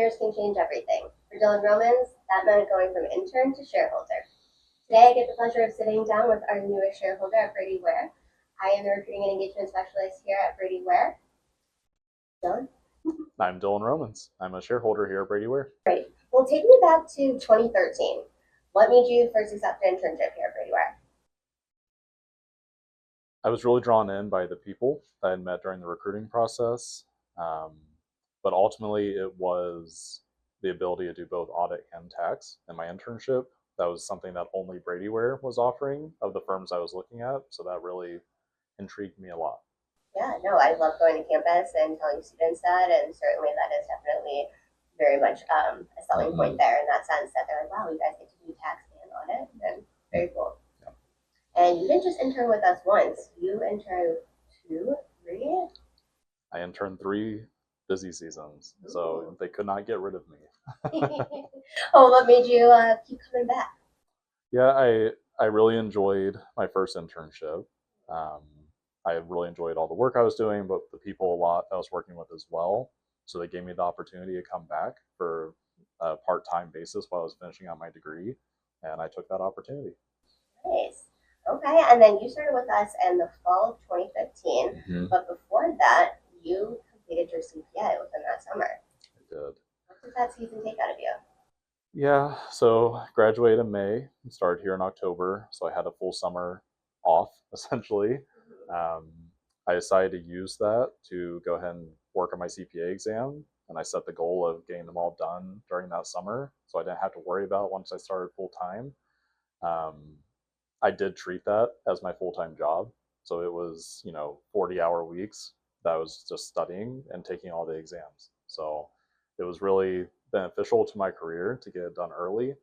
years can change everything. For Dylan Romans, that meant going from intern to shareholder. Today, I get the pleasure of sitting down with our newest shareholder at Brady Ware. I am the recruiting and engagement specialist here at Brady Ware. Dylan? I'm Dylan Romans. I'm a shareholder here at Brady Ware. Great. Well, take me back to 2013. What made you first accept an internship here at Brady Ware? I was really drawn in by the people that I had met during the recruiting process, but ultimately it was the ability to do both audit and tax in my internship. That was something that only Brady Ware was offering of the firms I was looking at, so that really intrigued me a lot. Yeah, no, I love going to campus and telling students that, and certainly that is definitely very much a selling point there in that sense that they're like, wow, you guys get to do tax and audit, and very cool. Yeah. And you didn't just intern with us once, you interned 2, 3? I interned 3 busy seasons, so they could not get rid of me. Oh, what made you keep coming back? Yeah, I really enjoyed my first internship. Um, I really enjoyed all the work I was doing, but the people a lot I was working with as well. So they gave me the opportunity to come back for a part-time basis while I was finishing out my degree, and I took that opportunity. Nice. Okay, and then you started with us in the fall of 2015, but before that, you completed your CPA within that summer. I did. What did that season take out of you? Yeah, so graduated in May and started here in October. So I had a full summer off essentially. Um, I decided to use that to go ahead and work on my CPA exam, and I set the goal of getting them all done during that summer, so I didn't have to worry about it once I started full time. Um, I did treat that as my full time job, so it was 40-hour weeks that I was just studying and taking all the exams. So it was really beneficial to my career to get it done early,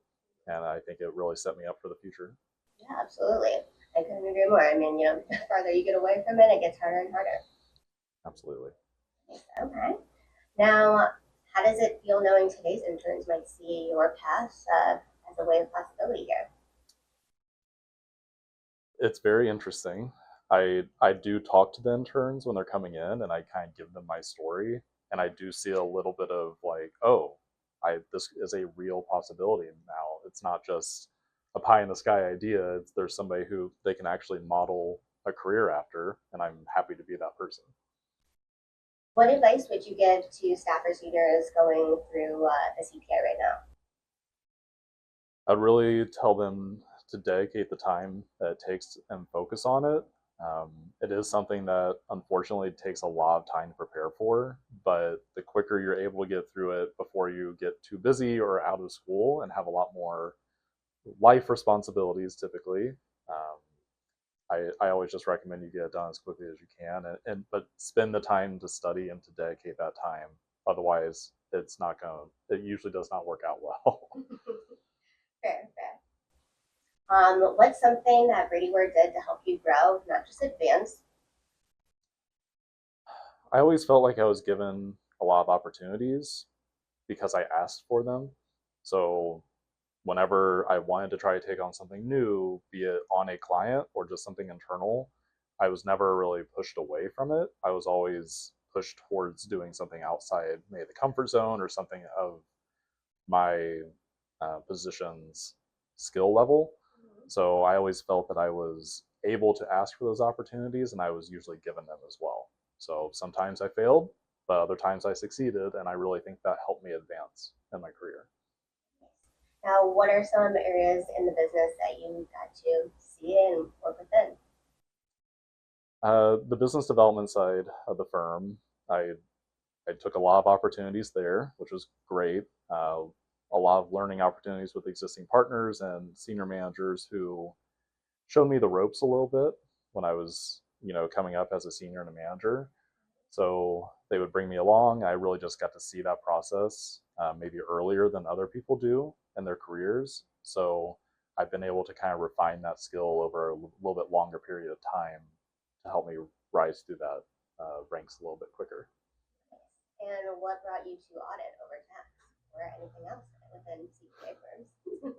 and I think it really set me up for the future. Yeah, absolutely. I couldn't agree more. I mean, the farther you get away from it, it gets harder and harder. Absolutely. Okay. Now, how does it feel knowing today's interns might see your path as a way of possibility here? It's very interesting. I do talk to the interns when they're coming in, and I kind of give them my story, and I do see a little bit of like, oh, I this is a real possibility now. It's not just a pie in the sky idea. There's somebody who they can actually model a career after, and I'm happy to be that person. What advice would you give to staff or seniors going through the CPA right now? I'd really tell them to dedicate the time that it takes and focus on it. It is something that unfortunately takes a lot of time to prepare for, but the quicker you're able to get through it before you get too busy or out of school and have a lot more life responsibilities typically, I always just recommend you get it done as quickly as you can, but spend the time to study and to dedicate that time. Otherwise, it usually does not work out well. Fair, fair. What's something that Brady Ware did to help you grow, not just advance? I always felt like I was given a lot of opportunities because I asked for them. So whenever I wanted to try to take on something new, be it on a client or just something internal, I was never really pushed away from it. I was always pushed towards doing something outside maybe the comfort zone or something of my position's skill level. So I always felt that I was able to ask for those opportunities, and I was usually given them as well. So sometimes I failed, but other times I succeeded, and I really think that helped me advance in my career. Now, what are some areas in the business that you got to see and work within? The business development side of the firm, I I took a lot of opportunities there, which was great. A lot of learning opportunities with existing partners and senior managers who showed me the ropes a little bit when I was, coming up as a senior and a manager. So they would bring me along. I really just got to see that process maybe earlier than other people do in their careers. So I've been able to kind of refine that skill over a little bit longer period of time to help me rise through that ranks a little bit quicker. And what brought you to audit over tax or anything else within CPA firms?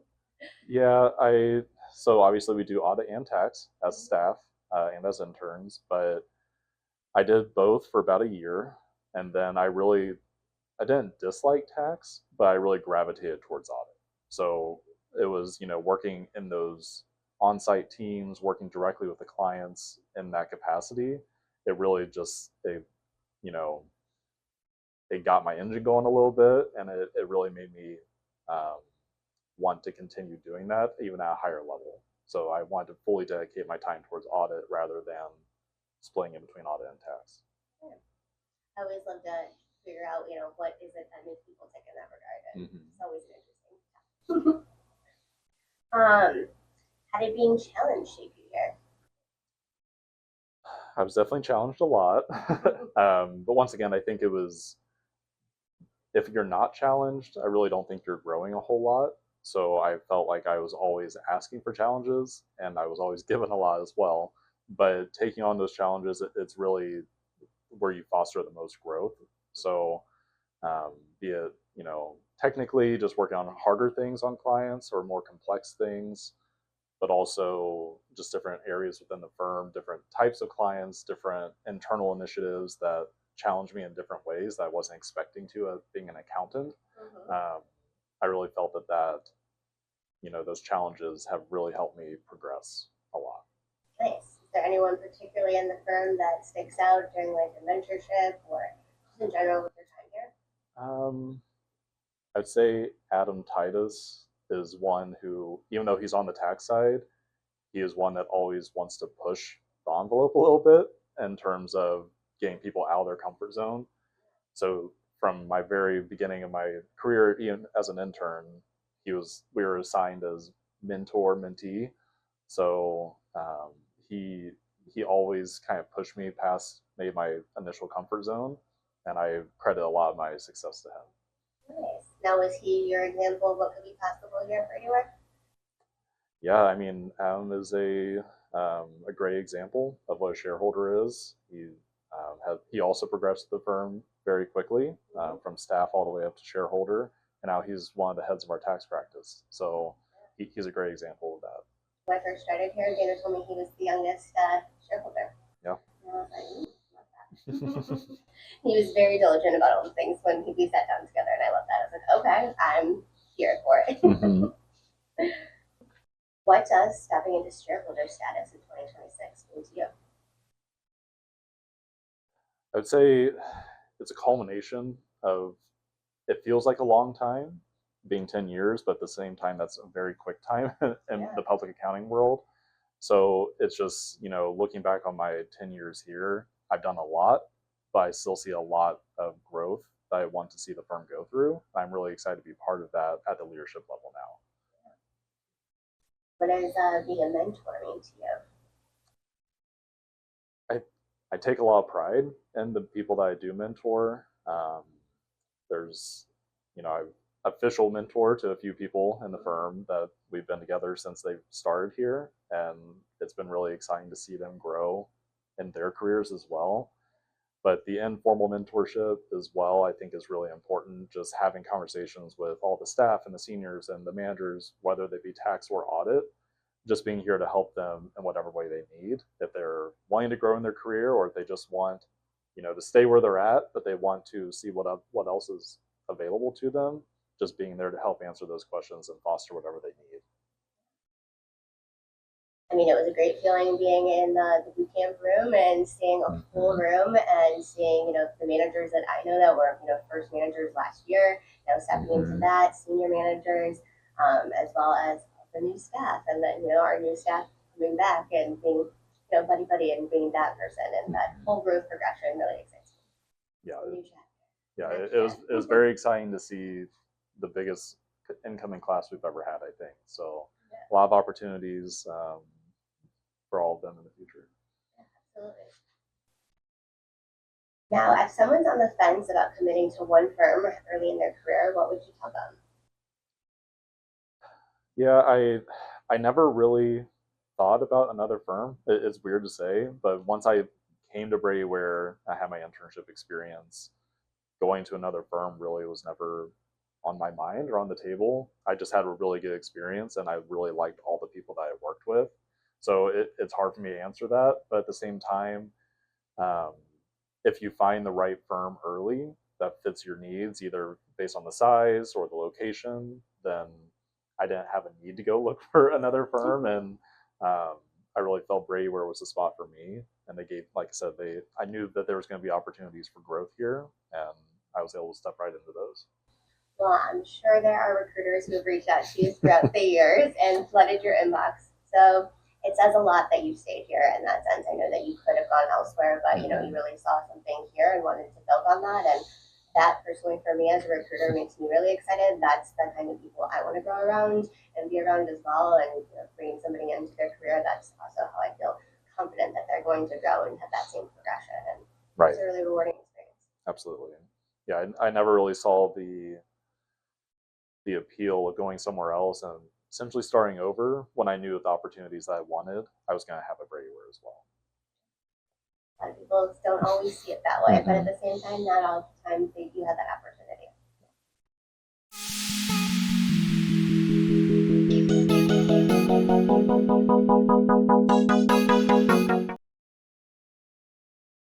Yeah, so obviously we do audit and tax as staff and as interns, but I did both for about a year, and then I didn't dislike tax, but I really gravitated towards audit. So it was, working in those on-site teams, working directly with the clients in that capacity. It really just, you know, it got my engine going a little bit, and it really made me um, want to continue doing that even at a higher level. So I wanted to fully dedicate my time towards audit rather than splitting in between audit and tax. Yeah. I always love to figure out, what is it that makes people tick in that regard. And it's always an interesting. How did being challenged shape you here? I was definitely challenged a lot. But once again, I think it was, if you're not challenged, I really don't think you're growing a whole lot. So I felt like I was always asking for challenges and I was always given a lot as well. But taking on those challenges, it's really where you foster the most growth. So be it, technically just working on harder things on clients or more complex things, but also just different areas within the firm, different types of clients, different internal initiatives that challenge me in different ways that I wasn't expecting to as being an accountant. I really felt that those challenges have really helped me progress a lot. Nice. Is there anyone particularly in the firm that sticks out during like a mentorship or just in general with your time here? I'd say Adam Titus is one who, even though he's on the tax side, he is one that always wants to push the envelope a little bit in terms of getting people out of their comfort zone. So from my very beginning of my career, even as an intern, we were assigned as mentor mentee. So he always kind of pushed me past maybe my initial comfort zone, and I credit a lot of my success to him. Nice. Now, was he your example of what could be possible here for anywhere? Yeah, I mean, Adam is a great example of what a shareholder is. He also progressed the firm very quickly from staff all the way up to shareholder, and now he's one of the heads of our tax practice. So he's a great example of that. When I first started here, Dana told me he was the youngest shareholder. Yeah. And I was like, love that. He was very diligent about all the things when we sat down together, and I love that. I was like, okay, I'm here for it. What does stepping into shareholder status in 2026 mean to you? I would say it's a culmination of, it feels like a long time, being 10 years, but at the same time, that's a very quick time in the public accounting world. So it's just, looking back on my 10 years here, I've done a lot, but I still see a lot of growth that I want to see the firm go through. I'm really excited to be part of that at the leadership level now. What does being a mentor mean to you? I take a lot of pride in the people that I do mentor. There's, I've official mentor to a few people in the firm that we've been together since they've started here, and it's been really exciting to see them grow in their careers as well. But the informal mentorship as well, I think, is really important. Just having conversations with all the staff and the seniors and the managers, whether they be tax or audit, just being here to help them in whatever way they need. If they're wanting to grow in their career, or if they just want, to stay where they're at, but they want to see what else is available to them, just being there to help answer those questions and foster whatever they need. I mean, it was a great feeling being in the boot camp room and seeing a full room and seeing, the managers that I know that were, first managers last year, stepping into that, senior managers, as well as the new staff, and then, our new staff coming back and being, buddy buddy and being that person, and that whole growth progression really excites me. Yeah, it was very exciting to see the biggest incoming class we've ever had, I think. So a lot of opportunities for all of them in the future. Absolutely. Now, if someone's on the fence about committing to one firm early in their career, what would you tell them? Yeah, I never really thought about another firm. It's weird to say, but once I came to Brady Ware, I had my internship experience, going to another firm really was never on my mind or on the table. I just had a really good experience, and I really liked all the people that I worked with. So it's hard for me to answer that, but at the same time, if you find the right firm early, that fits your needs, either based on the size or the location, then I didn't have a need to go look for another firm. And I really felt Brady Ware was the spot for me. And they gave, like I said, I knew that there was going to be opportunities for growth here, and I was able to step right into those. Well, I'm sure there are recruiters who have reached out to you throughout the years and flooded your inbox. So it says a lot that you stayed here in that sense. I know that you could have gone elsewhere, but you know, you really saw something here and wanted to build on that. And that personally for me as a recruiter makes me really excited. That's the kind of people I want to grow around and be around as well. And you know, bringing somebody into their career, that's also how I feel confident that they're going to grow and have that same progression. And Right. it's a really rewarding experience. Absolutely. Yeah, I never really saw the appeal of going somewhere else and essentially starting over when I knew the opportunities that I wanted, I was going to have a Brady Ware as well. A lot of people don't always see it that way, but at the same time, not all the time they do have that opportunity.